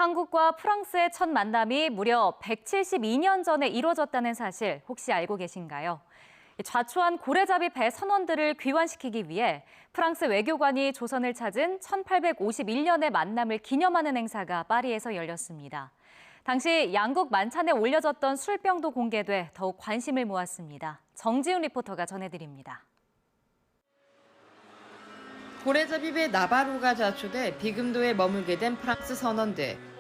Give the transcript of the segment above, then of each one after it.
한국과 프랑스의 첫 만남이 무려 172년 전에 이루어졌다는 사실 혹시 알고 계신가요? 좌초한 고래잡이 배 선원들을 귀환시키기 위해 프랑스 외교관이 조선을 찾은 1851년의 만남을 기념하는 행사가 파리에서 열렸습니다. 당시 양국 만찬에 올려졌던 술병도 공개돼 더욱 관심을 모았습니다. 정지훈 리포터가 전해드립니다. 고래잡이 배 나바로가 좌초돼 비금도에 머물게 된 프랑스 선원들.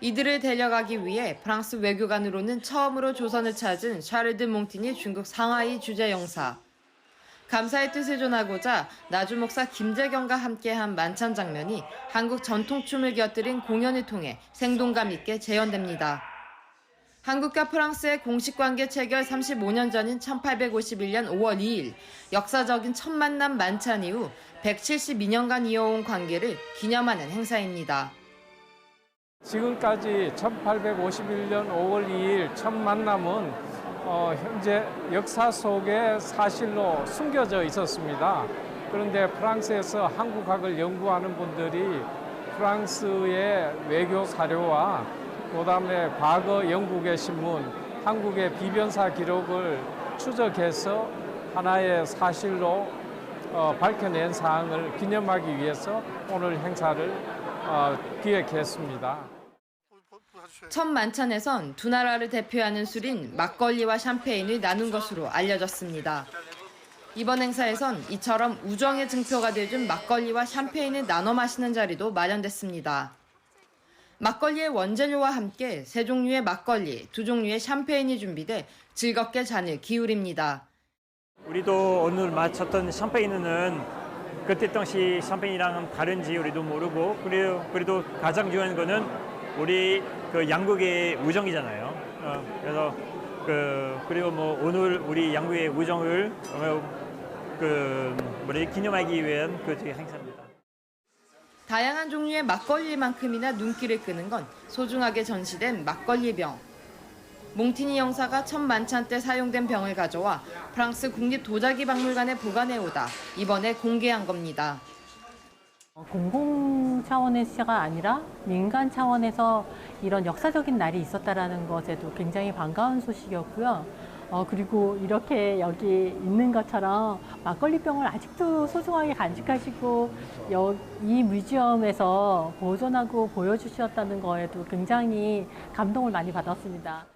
이들을 데려가기 위해 프랑스 외교관으로는 처음으로 조선을 찾은 샤르드 몽티니 중국 상하이 주재영사. 감사의 뜻을 전하고자 나주 목사 김재경과 함께한 만찬 장면이 한국 전통춤을 곁들인 공연을 통해 생동감 있게 재현됩니다. 한국과 프랑스의 공식 관계 체결 35년 전인 1851년 5월 2일 역사적인 첫 만남 만찬 이후 172년간 이어온 관계를 기념하는 행사입니다. 지금까지 1851년 5월 2일 첫 만남은 현재 역사 속의 사실로 숨겨져 있었습니다. 그런데 프랑스에서 한국학을 연구하는 분들이 프랑스의 외교 사료와 그다음에 과거 영국의 신문, 한국의 비변사 기록을 추적해서 하나의 사실로 밝혀낸 사항을 기념하기 위해서 오늘 행사를 기획했습니다. 첫 만찬에선 두 나라를 대표하는 술인 막걸리와 샴페인을 나눈 것으로 알려졌습니다. 이번 행사에선 이처럼 우정의 증표가 되어준 막걸리와 샴페인을 나눠 마시는 자리도 마련됐습니다. 막걸리의 원재료와 함께 세 종류의 막걸리, 두 종류의 샴페인이 준비돼 즐겁게 잔을 기울입니다. 우리도 오늘 마셨던 샴페인은 그때 당시 샴페인이랑은 다른지 우리도 모르고 그래도 가장 중요한 거는 우리 그 양국의 우정이잖아요. 그래서 그리고 뭐 오늘 우리 양국의 우정을 기념하기 위한 그 행사입니다. 다양한 종류의 막걸리만큼이나 눈길을 끄는 건 소중하게 전시된 막걸리병. 몽티니 영사가 첫 만찬 때 사용된 병을 가져와 프랑스 국립도자기박물관에 보관해오다 이번에 공개한 겁니다. 공공 차원의 시가 아니라 민간 차원에서 이런 역사적인 날이 있었다는 것에도 굉장히 반가운 소식이었고요. 그리고 이렇게 여기 있는 것처럼 막걸리병을 아직도 소중하게 간직하시고 이 뮤지엄에서 보존하고 보여주셨다는 거에도 굉장히 감동을 많이 받았습니다.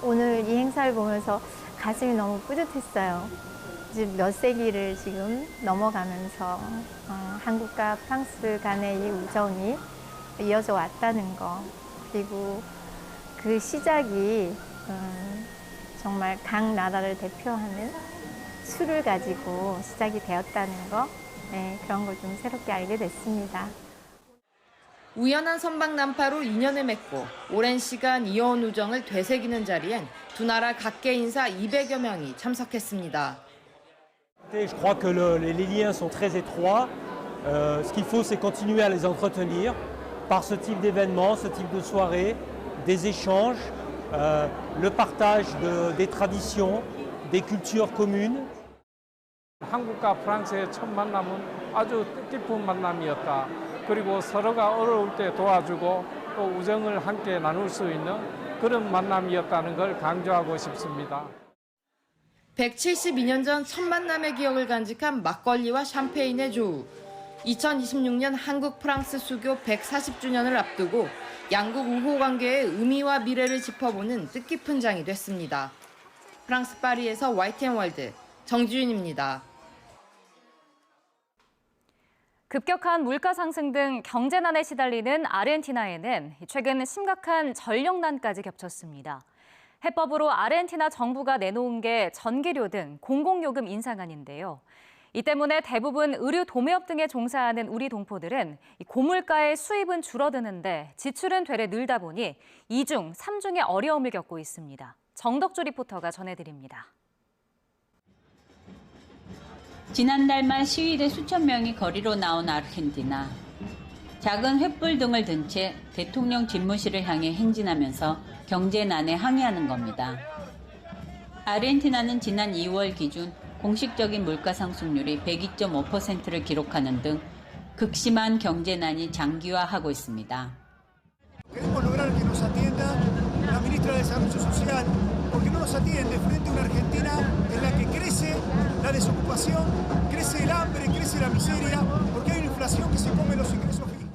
오늘 이 행사를 보면서 가슴이 너무 뿌듯했어요. 이제 몇 세기를 지금 넘어가면서 한국과 프랑스 간의 이 우정이 이어져 왔다는 거, 그리고 그 시작이 정말 각 나라를 대표하는 술을 가지고 시작이 되었다는 거, 그런 걸 좀 새롭게 알게 됐습니다. 우연한 선박 난파로 인연을 맺고 오랜 시간 이어온 우정을 되새기는 자리엔 두 나라 각계 인사 200여 명이 참석했습니다. Je crois que les liens sont très étroits. Ce qu'il faut, c'est continuer à les entretenir par ce type d'événements, ce type de soirées, des échanges, le partage des traditions, des cultures communes. 한국과 프랑스의 첫 만남은 아주 뜻깊은 만남이었다. 그리고 서로가 어려울 때 도와주고 또 우정을 함께 나눌 수 있는 그런 만남이었다는 걸 강조하고 싶습니다. 172년 전 첫 만남의 기억을 간직한 막걸리와 샴페인의 조우. 2026년 한국-프랑스 수교 140주년을 앞두고 양국 우호 관계의 의미와 미래를 짚어보는 뜻깊은 장이 됐습니다. 프랑스 파리에서 YTN월드 정지윤입니다. 급격한 물가 상승 등 경제난에 시달리는 아르헨티나에는 최근 심각한 전력난까지 겹쳤습니다. 해법으로 아르헨티나 정부가 내놓은 게 전기료 등 공공요금 인상안인데요. 이 때문에 대부분 의류 도매업 등에 종사하는 우리 동포들은 고물가의 수입은 줄어드는데 지출은 되레 늘다 보니 2중, 3중의 어려움을 겪고 있습니다. 정덕주 리포터가 전해드립니다. 지난달만 시위대 수천 명이 거리로 나온 아르헨티나. 작은 횃불 등을 든 채 대통령 집무실을 향해 행진하면서 경제난에 항의하는 겁니다. 아르헨티나는 지난 2월 기준 공식적인 물가 상승률이 102.5%를 기록하는 등 극심한 경제난이 장기화하고 있습니다. de desarrollo social, porque no nos atiende frente a una Argentina en la que crece la desocupación, crece el hambre, crece la miseria, porque hay una inflación que se come los ingresos fijos.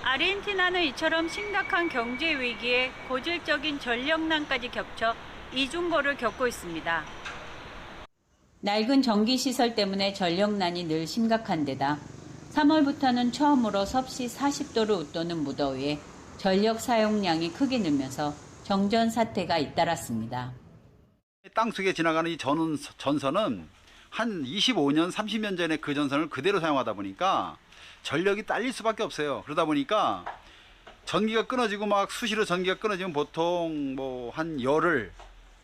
아르헨티나는 이처럼 심각한 경제 위기에 고질적인 전력난까지 겹쳐 이중고를 겪고 있습니다. 낡은 전기시설 때문에 전력난이 늘 심각한 데다 3월부터는 처음으로 섭씨 40도를 웃도는 무더위에 전력 사용량이 크게 늘면서 정전 사태가 잇따랐습니다. 땅속에 지나가는 이 전선은 한 25년, 30년 전에 그 전선을 그대로 사용하다 보니까 전력이 딸릴 수밖에 없어요. 그러다 보니까 전기가 끊어지고 막 수시로 전기가 끊어지면 보통 뭐 한 열흘,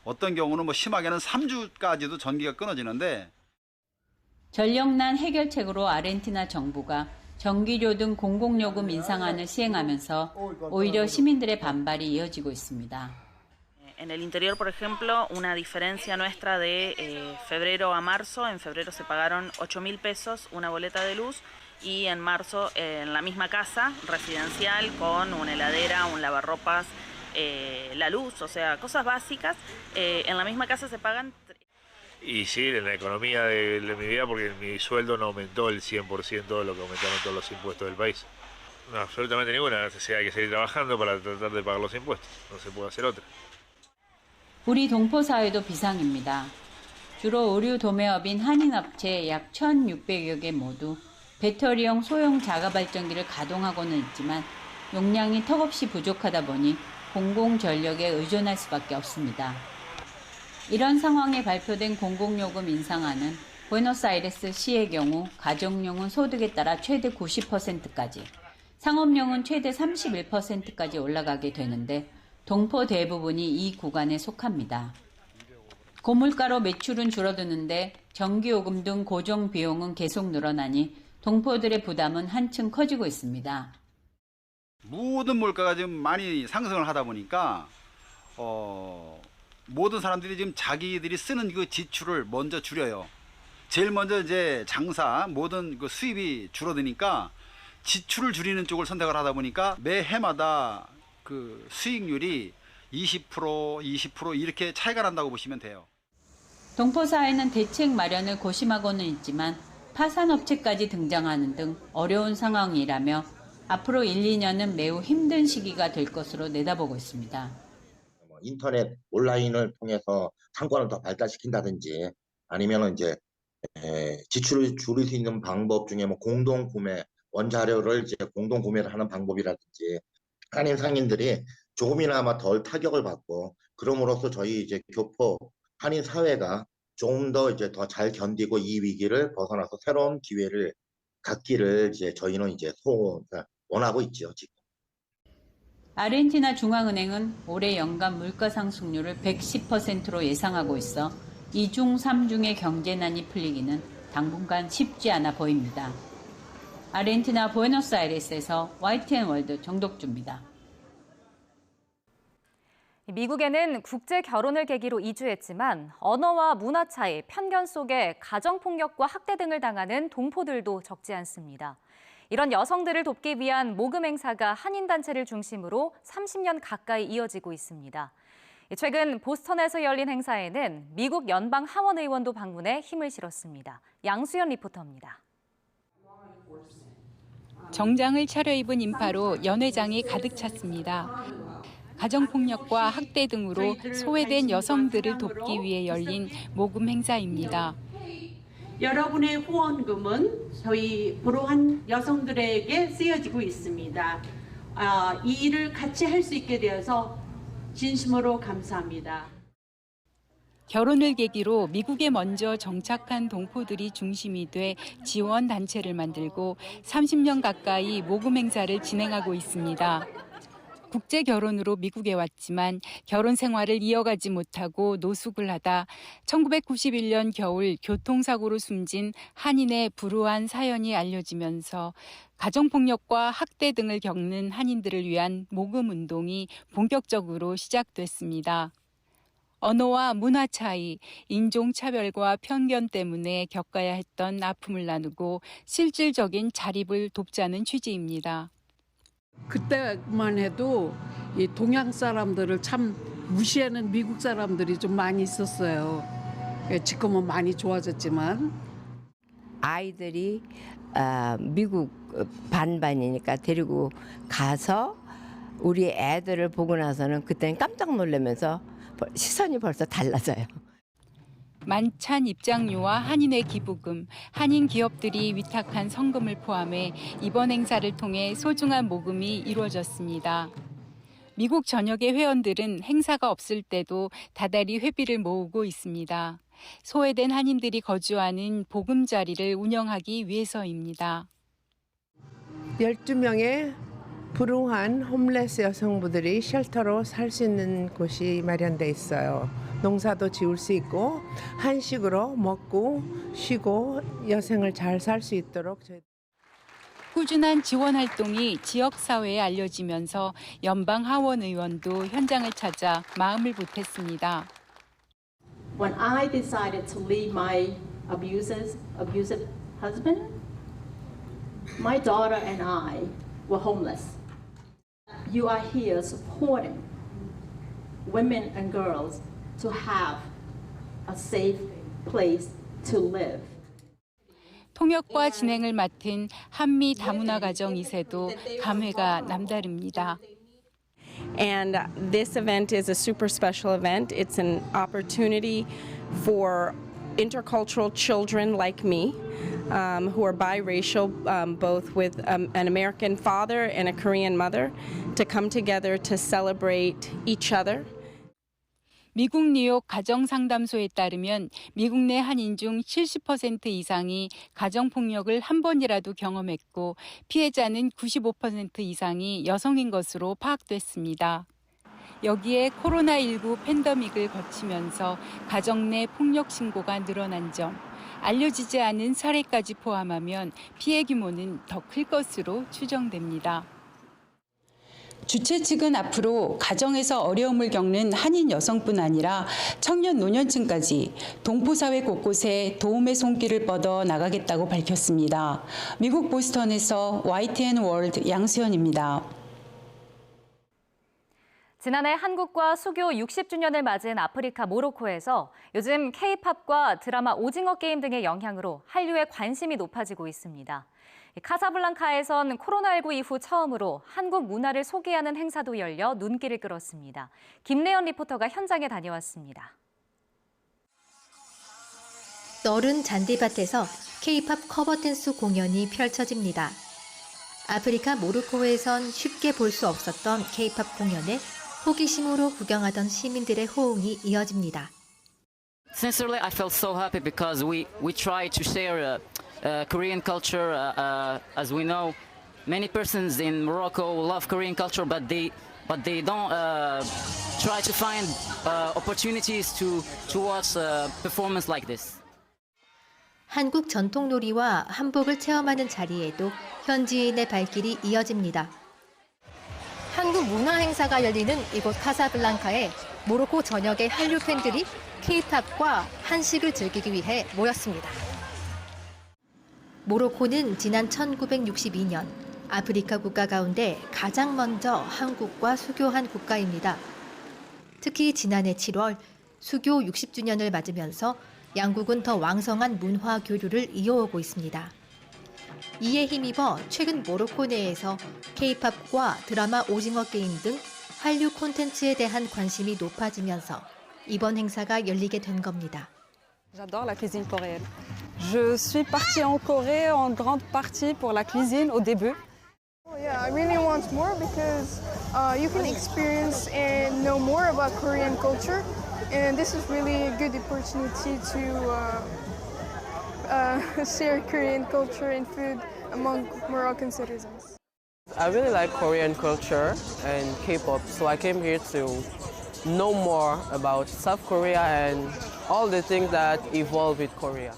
어떤 경우는 뭐 심하게는 3주까지도 전기가 끊어지는데 전력난 해결책으로 아르헨티나 정부가 전기료 등 공공요금 인상안을 시행하면서 오히려 시민들의 반발이 이어지고 있습니다. En el interior, por ejemplo, una diferencia nuestra de febrero a marzo. En febrero se pagaron 8.000 pesos una boleta de luz y en marzo en la misma casa residencial con una heladera, un lavarropas, la luz, o sea, cosas básicas, en la misma casa se pagan. Y sí, en la economía de mi vida, porque mi sueldo no aumentó el 100% de lo que aumentaron todos los impuestos del país. No, absolutamente ninguna. O sea, hay que seguir trabajando para tratar de pagar los impuestos. No se puede hacer otra. 우리 동포 사회도 비상입니다. 주로 의류 도매업인 한인업체 약 1,600여 개 모두 배터리형 소형 자가발전기를 가동하고는 있지만 용량이 턱없이 부족하다 보니 공공전력에 의존할 수밖에 없습니다. 이런 상황에 발표된 공공요금 인상안은 부에노스아이레스 시의 경우 가정용은 소득에 따라 최대 90%까지, 상업용은 최대 31%까지 올라가게 되는데 동포 대부분이 이 구간에 속합니다. 고물가로 매출은 줄어드는데 전기요금 등 고정 비용은 계속 늘어나니 동포들의 부담은 한층 커지고 있습니다. 모든 물가가 지금 많이 상승을 하다 보니까 모든 사람들이 지금 자기들이 쓰는 그 지출을 먼저 줄여요. 제일 먼저 이제 장사, 모든 그 수입이 줄어드니까 지출을 줄이는 쪽을 선택을 하다 보니까 매 해마다 그 수익률이 20%, 20% 이렇게 차이가 난다고 보시면 돼요. 동포 사회는 대책 마련을 고심하고는 있지만 파산업체까지 등장하는 등 어려운 상황이라며 앞으로 1, 2년은 매우 힘든 시기가 될 것으로 내다보고 있습니다. 인터넷 온라인을 통해서 상권을 더 발달시킨다든지 아니면 이제 지출을 줄일 수 있는 방법 중에 뭐 공동 구매, 원자료를 이제 공동 구매를 하는 방법이라든지 한인 상인들이 조금이나마 덜 타격을 받고 그럼으로써 저희 이제 교포 한인 사회가 좀 더 이제 더 잘 견디고 이 위기를 벗어나서 새로운 기회를 갖기를 이제 저희는 이제 원하고 있죠, 지금. 아르헨티나 중앙은행은 올해 연간 물가 상승률을 110%로 예상하고 있어 2중 3중의 경제난이 풀리기는 당분간 쉽지 않아 보입니다. 아르헨티나 부에노스아이레스에서 YTN 월드 정독주입니다. 미국에는 국제 결혼을 계기로 이주했지만 언어와 문화 차이, 편견 속에 가정폭력과 학대 등을 당하는 동포들도 적지 않습니다. 이런 여성들을 돕기 위한 모금 행사가 한인단체를 중심으로 30년 가까이 이어지고 있습니다. 최근 보스턴에서 열린 행사에는 미국 연방 하원 의원도 방문해 힘을 실었습니다. 양수연 리포터입니다. 정장을 차려입은 인파로 연회장이 가득 찼습니다. 가정폭력과 학대 등으로 소외된 여성들을 돕기 위해 열린 모금 행사입니다. 여러분의 후원금은 저희 불우한 여성들에게 쓰여지고 있습니다. 이 일을 같이 할 수 있게 되어서 진심으로 감사합니다. 결혼을 계기로 미국에 먼저 정착한 동포들이 중심이 돼 지원 단체를 만들고 30년 가까이 모금 행사를 진행하고 있습니다. 국제 결혼으로 미국에 왔지만 결혼 생활을 이어가지 못하고 노숙을 하다 1991년 겨울 교통사고로 숨진 한인의 불우한 사연이 알려지면서 가정폭력과 학대 등을 겪는 한인들을 위한 모금 운동이 본격적으로 시작됐습니다. 언어와 문화 차이, 인종차별과 편견 때문에 겪어야 했던 아픔을 나누고 실질적인 자립을 돕자는 취지입니다. 그때만 해도 이 동양 사람들을 참 무시하는 미국 사람들이 좀 많이 있었어요. 지금은 많이 좋아졌지만. 아이들이 미국 반반이니까 데리고 가서 우리 애들을 보고 나서는 그때는 깜짝 놀라면서 시선이 벌써 달라져요. 만찬 입장료와 한인회 기부금, 한인 기업들이 위탁한 성금을 포함해 이번 행사를 통해 소중한 모금이 이루어졌습니다. 미국 전역의 회원들은 행사가 없을 때도 다달이 회비를 모으고 있습니다. 소외된 한인들이 거주하는 보금자리를 운영하기 위해서입니다. 12명의 불우한 홈레스 여성분들이 쉘터로 살 수 있는 곳이 마련돼 있어요. 농사도 지을 수 있고 한식으로 먹고 쉬고 여생을 잘 살 수 있도록 꾸준한 지원 활동이 지역사회에 알려지면서 연방 하원 의원도 현장을 찾아 마음을 보탰습니다. When I decided to leave my abusive husband, my daughter and I were homeless. You are here supporting women and girls to have a safe place to live. 통역과 진행을 맡은 한미 다문화 가정 2세도 감회가 남다릅니다. And this event is a super special event. It's an opportunity for intercultural children like me, who are biracial, both with an American father and a Korean mother, to come together to celebrate each other. 미국 뉴욕 가정상담소에 따르면 미국 내 한인 중 70% 이상이 가정폭력을 한 번이라도 경험했고 피해자는 95% 이상이 여성인 것으로 파악됐습니다. 여기에 코로나19 팬데믹을 거치면서 가정 내 폭력 신고가 늘어난 점, 알려지지 않은 사례까지 포함하면 피해 규모는 더 클 것으로 추정됩니다. 주최 측은 앞으로 가정에서 어려움을 겪는 한인 여성뿐 아니라 청년 노년층까지 동포사회 곳곳에 도움의 손길을 뻗어 나가겠다고 밝혔습니다. 미국 보스턴에서 YTN 월드 양수연입니다. 지난해 한국과 수교 60주년을 맞은 아프리카 모로코에서 요즘 K-팝과 드라마 오징어 게임 등의 영향으로 한류에 관심이 높아지고 있습니다. 카사블랑카에선 코로나19 이후 처음으로 한국 문화를 소개하는 행사도 열려 눈길을 끌었습니다. 김래연 리포터가 현장에 다녀왔습니다. 너른 잔디밭에서 K-팝 커버 댄스 공연이 펼쳐집니다. 아프리카 모로코에선 쉽게 볼 수 없었던 K-팝 공연에 호기심으로 구경하던 시민들의 호응이 이어집니다. Sincerely, I felt so happy because we try to share Korean culture. As we know, many persons in Morocco love Korean culture, but they don't try to find opportunities to watch a performance like this. 한국 전통 놀이와 한복을 체험하는 자리에도 현지인의 발길이 이어집니다. 한국 문화 행사가 열리는 이곳 카사블랑카에 모로코 전역의 한류 팬들이 K-팝과 한식을 즐기기 위해 모였습니다. 모로코는 지난 1962년 아프리카 국가 가운데 가장 먼저 한국과 수교한 국가입니다. 특히 지난해 7월 수교 60주년을 맞으면서 양국은 더 왕성한 문화 교류를 이어오고 있습니다. 이에 힘입어 최근 모로코 내에서 K-팝과 드라마 오징어 게임 등 한류 콘텐츠에 대한 관심이 높아지면서 이번 행사가 열리게 된 겁니다. J'adore la cuisine coréenne. Je suis partie en Corée en grande partie pour la cuisine au début. Yeah, I really want more because you can experience and know more about Korean culture, and this is really a good opportunity to share Korean culture and food among Moroccan citizens. I really like Korean culture and K-pop, so I came here to know more about South Korea and all the things that evolve with Korea.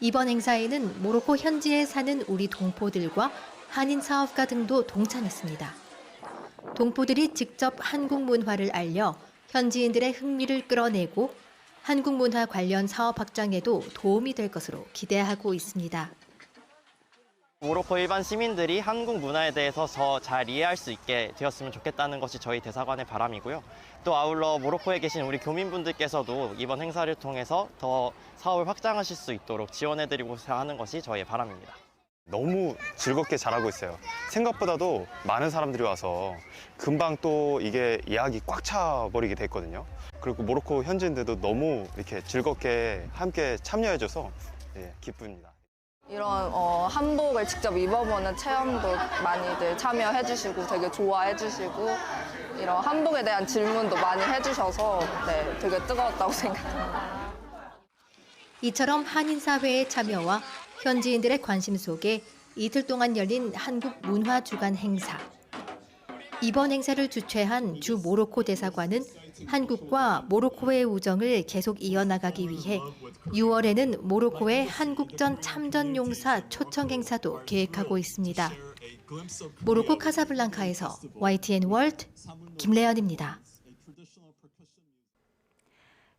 이번 행사에는 모로코 현지에 사는 우리 동포들과 한인 사업가 등도 동참했습니다. 동포들이 직접 한국 문화를 알려 현지인들의 흥미를 끌어내고 한국 문화 관련 사업 확장에도 도움이 될 것으로 기대하고 있습니다. 모로코 일반 시민들이 한국 문화에 대해서 더 잘 이해할 수 있게 되었으면 좋겠다는 것이 저희 대사관의 바람이고요. 또 아울러 모로코에 계신 우리 교민분들께서도 이번 행사를 통해서 더 사업을 확장하실 수 있도록 지원해드리고 하는 것이 저희의 바람입니다. 너무 즐겁게 잘하고 있어요. 생각보다도 많은 사람들이 와서 금방 또 이게 예약이 꽉 차버리게 됐거든요. 그리고 모로코 현지인들도 너무 이렇게 즐겁게 함께 참여해줘서 기쁩니다. 이런 한복을 직접 입어보는 체험도 많이들 참여해주시고 되게 좋아해주시고 이런 한복에 대한 질문도 많이 해주셔서 되게 뜨거웠다고 생각합니다. 이처럼 한인사회의 참여와 현지인들의 관심 속에 이틀 동안 열린 한국 문화 주간 행사. 이번 행사를 주최한 주 모로코 대사관은 한국과 모로코의 우정을 계속 이어나가기 위해 6월에는 모로코의 한국전 참전용사 초청 행사도 계획하고 있습니다. 모로코 카사블랑카에서 YTN 월드 김래연입니다.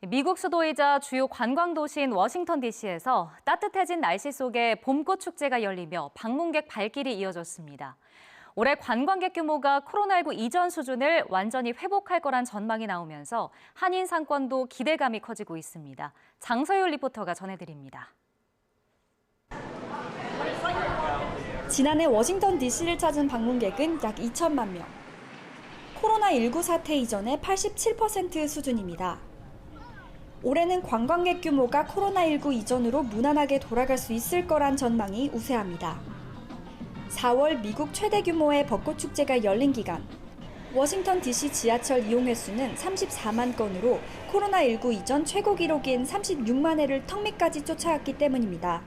미국 수도이자 주요 관광 도시인 워싱턴 DC에서 따뜻해진 날씨 속에 봄꽃 축제가 열리며 방문객 발길이 이어졌습니다. 올해 관광객 규모가 코로나19 이전 수준을 완전히 회복할 거란 전망이 나오면서 한인 상권도 기대감이 커지고 있습니다. 장서율 리포터가 전해드립니다. 지난해 워싱턴 DC를 찾은 방문객은 약 2천만 명. 코로나19 사태 이전의 87% 수준입니다. 올해는 관광객 규모가 코로나19 이전으로 무난하게 돌아갈 수 있을 거란 전망이 우세합니다. 4월 미국 최대 규모의 벚꽃 축제가 열린 기간, 워싱턴 DC 지하철 이용 횟수는 34만 건으로 코로나19 이전 최고 기록인 36만 회를 턱 밑까지 쫓아왔기 때문입니다.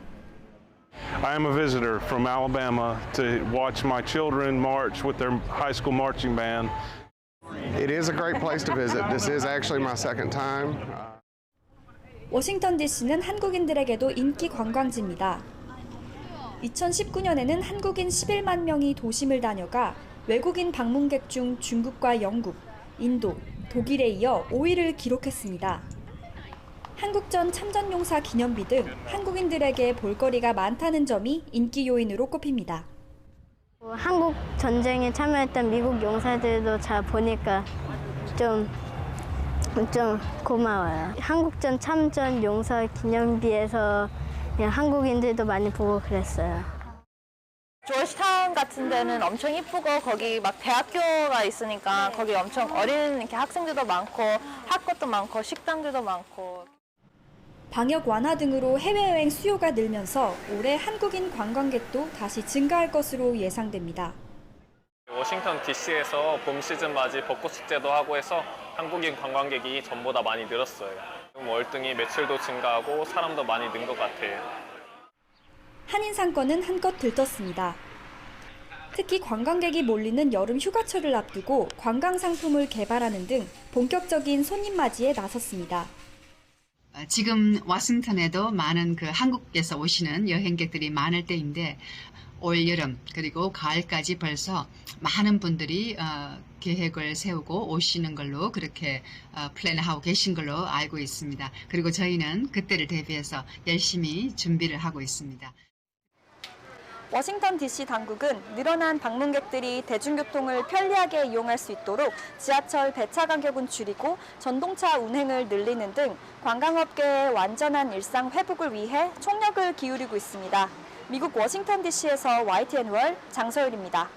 I am a visitor from Alabama to watch my children march with their high school marching band. It is a great place to visit. This is actually my second time. 워싱턴 DC는 한국인들에게도 인기 관광지입니다. 2019년에는 한국인 11만 명이 도심을 다녀가 외국인 방문객 중 중국과 영국, 인도, 독일에 이어 5위를 기록했습니다. 한국전 참전용사 기념비 등 한국인들에게 볼거리가 많다는 점이 인기 요인으로 꼽힙니다. 한국 전쟁에 참여했던 미국 용사들도 잘 보니까 좀 고마워요. 한국전 참전 용사 기념비에서 그냥 한국인들도 많이 보고 그랬어요. 조지타운 같은 데는 엄청 이쁘고 거기 막 대학교가 있으니까 거기 엄청 어린 이렇게 학생들도 많고 할 것도 많고 식당들도 많고. 방역 완화 등으로 해외여행 수요가 늘면서 올해 한국인 관광객도 다시 증가할 것으로 예상됩니다. 워싱턴 DC에서 봄 시즌 맞이 벚꽃 축제도 하고 해서 한국인 관광객이 전보다 많이 늘었어요. 월등히 매출도 증가하고 사람도 많이 는 것 같아요. 한인 상권은 한껏 들떴습니다. 특히 관광객이 몰리는 여름 휴가철을 앞두고 관광 상품을 개발하는 등 본격적인 손님 맞이에 나섰습니다. 지금 워싱턴에도 많은 한국에서 오시는 여행객들이 많을 때인데 올 여름 그리고 가을까지 벌써 많은 분들이 계획을 세우고 오시는 걸로 그렇게 플랜하고 계신 걸로 알고 있습니다. 그리고 저희는 그때를 대비해서 열심히 준비를 하고 있습니다. 워싱턴 DC 당국은 늘어난 방문객들이 대중교통을 편리하게 이용할 수 있도록 지하철 배차 간격은 줄이고 전동차 운행을 늘리는 등 관광업계의 완전한 일상 회복을 위해 총력을 기울이고 있습니다. 미국 워싱턴 DC에서 YTN 월 장서율입니다.